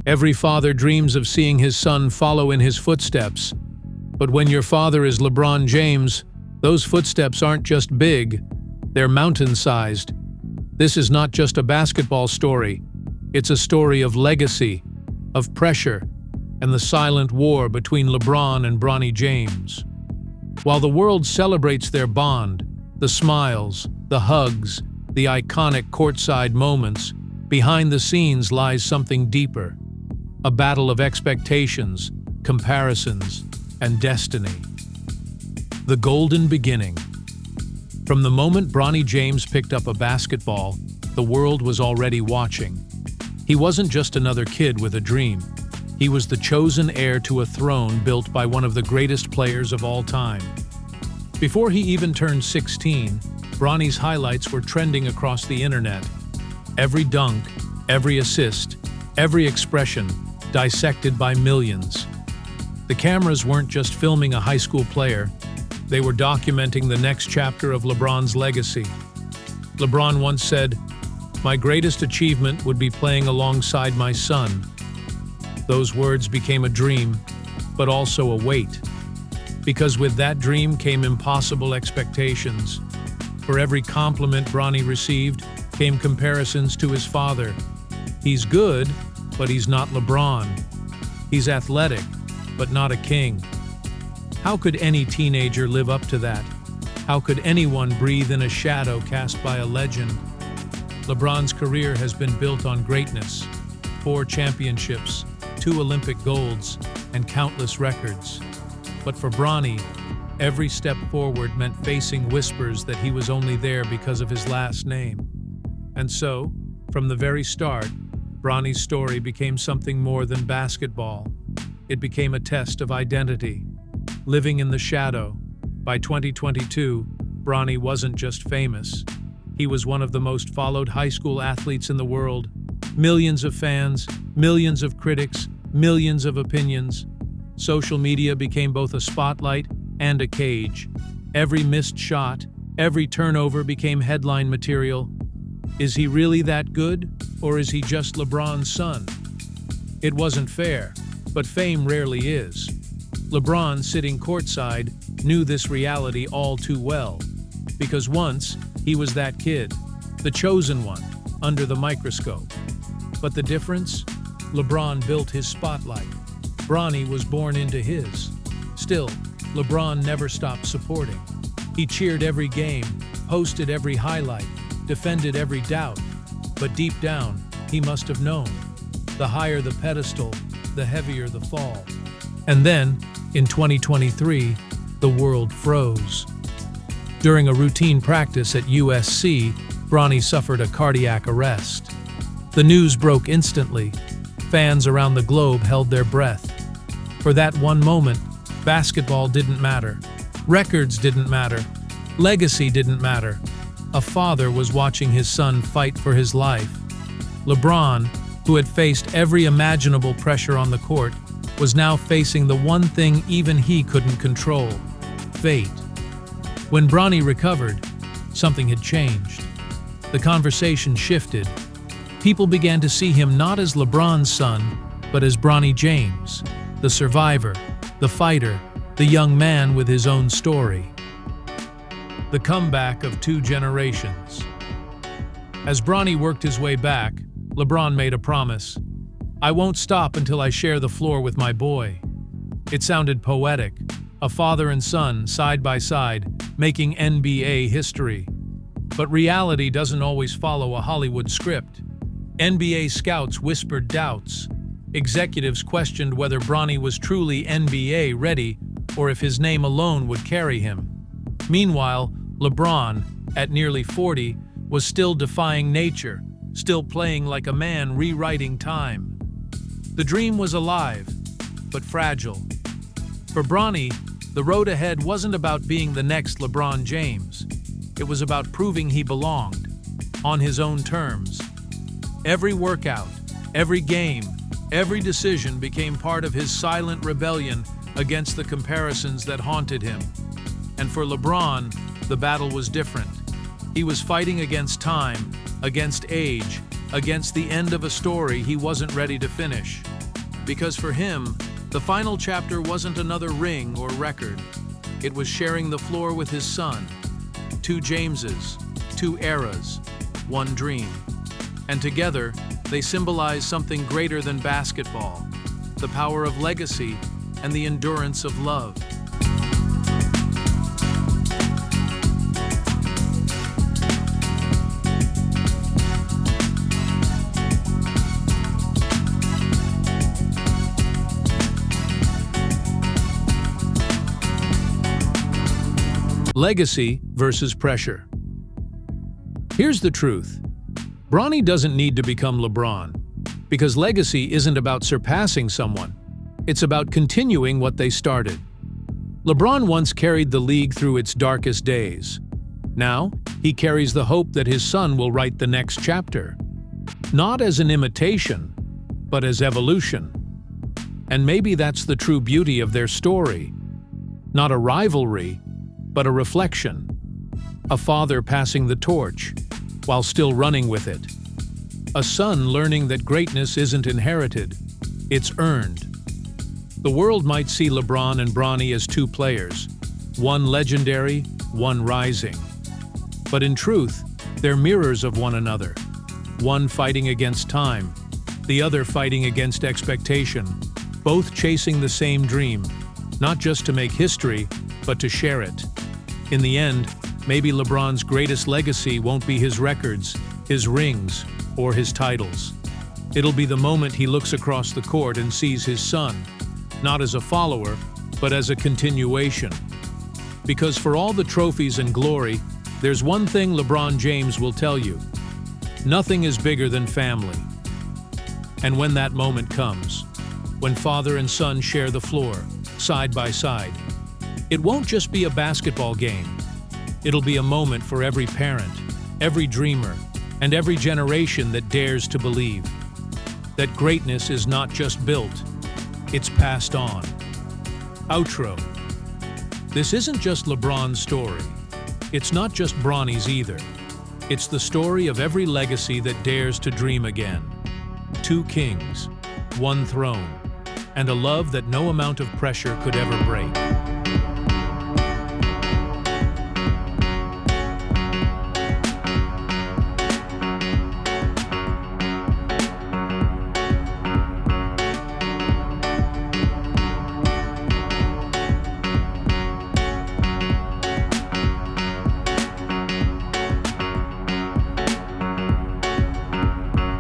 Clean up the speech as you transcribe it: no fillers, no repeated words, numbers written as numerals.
Every father dreams of seeing his son follow in his footsteps. But when your father is LeBron James, those footsteps aren't just big, they're mountain-sized. This is not just a basketball story. It's a story of legacy, of pressure, and the silent war between LeBron and Bronny James. While the world celebrates their bond, the smiles, the hugs, the iconic courtside moments, behind the scenes lies something deeper. A battle of expectations, comparisons, and destiny. The golden beginning. From the moment Bronny James picked up a basketball, the world was already watching. He wasn't just another kid with a dream. He was the chosen heir to a throne built by one of the greatest players of all time. Before he even turned 16, Bronny's highlights were trending across the internet. Every dunk, every assist, every expression, dissected by millions. The cameras weren't just filming a high school player, they were documenting the next chapter of LeBron's legacy. LeBron once said, "My greatest achievement would be playing alongside my son." Those words became a dream, but also a weight. Because with that dream came impossible expectations. For every compliment Bronny received came comparisons to his father. He's good, but he's not LeBron. He's athletic, but not a king. How could any teenager live up to that? How could anyone breathe in a shadow cast by a legend? LeBron's career has been built on greatness. 4 championships, 2 Olympic golds, and countless records. But for Bronny, every step forward meant facing whispers that he was only there because of his last name. And so, from the very start, Bronny's story became something more than basketball. It became a test of identity. Living in the shadow. By 2022, Bronny wasn't just famous. He was one of the most followed high school athletes in the world. Millions of fans, millions of critics, millions of opinions. Social media became both a spotlight and a cage. Every missed shot, every turnover became headline material. Is he really that good, or is he just LeBron's son? It wasn't fair, but fame rarely is. LeBron, sitting courtside, knew this reality all too well. Because once, he was that kid, the chosen one, under the microscope. But the difference? LeBron built his spotlight. Bronny was born into his. Still, LeBron never stopped supporting. He cheered every game, posted every highlight, defended every doubt. But deep down, he must have known. The higher the pedestal, the heavier the fall. And then, in 2023, the world froze. During a routine practice at USC, Bronny suffered a cardiac arrest. The news broke instantly. Fans around the globe held their breath. For that one moment, basketball didn't matter. Records didn't matter. Legacy didn't matter. A father was watching his son fight for his life. LeBron, who had faced every imaginable pressure on the court, was now facing the one thing even he couldn't control: fate. When Bronny recovered, something had changed. The conversation shifted. People began to see him not as LeBron's son, but as Bronny James, the survivor, the fighter, the young man with his own story. The comeback of 2 generations. As Bronny worked his way back, LeBron made a promise. "I won't stop until I share the floor with my boy." It sounded poetic, a father and son side by side, making NBA history. But reality doesn't always follow a Hollywood script. NBA scouts whispered doubts. Executives questioned whether Bronny was truly NBA ready or if his name alone would carry him. Meanwhile, LeBron, at nearly 40, was still defying nature, still playing like a man rewriting time. The dream was alive, but fragile. For Bronny, the road ahead wasn't about being the next LeBron James. It was about proving he belonged, on his own terms. Every workout, every game, every decision became part of his silent rebellion against the comparisons that haunted him. And for LeBron, the battle was different. He was fighting against time, against age, against the end of a story he wasn't ready to finish. Because for him, the final chapter wasn't another ring or record. It was sharing the floor with his son. Two Jameses, two eras, one dream. And together, they symbolize something greater than basketball, the power of legacy and the endurance of love. Legacy versus pressure. Here's the truth. Bronny doesn't need to become LeBron, because legacy isn't about surpassing someone. It's about continuing what they started. LeBron once carried the league through its darkest days. Now, he carries the hope that his son will write the next chapter. Not as an imitation, but as evolution. And maybe that's the true beauty of their story. Not a rivalry, but a reflection. A father passing the torch, while still running with it. A son learning that greatness isn't inherited, it's earned. The world might see LeBron and Bronny as two players, one legendary, one rising. But in truth, they're mirrors of one another. One fighting against time, the other fighting against expectation, both chasing the same dream, not just to make history, but to share it. In the end, maybe LeBron's greatest legacy won't be his records, his rings, or his titles. It'll be the moment he looks across the court and sees his son, not as a follower, but as a continuation. Because for all the trophies and glory, there's one thing LeBron James will tell you. Nothing is bigger than family. And when that moment comes, when father and son share the floor, side by side, it won't just be a basketball game. It'll be a moment for every parent, every dreamer, and every generation that dares to believe that greatness is not just built, it's passed on. Outro. This isn't just LeBron's story. It's not just Bronny's either. It's the story of every legacy that dares to dream again. Two kings, one throne, and a love that no amount of pressure could ever break.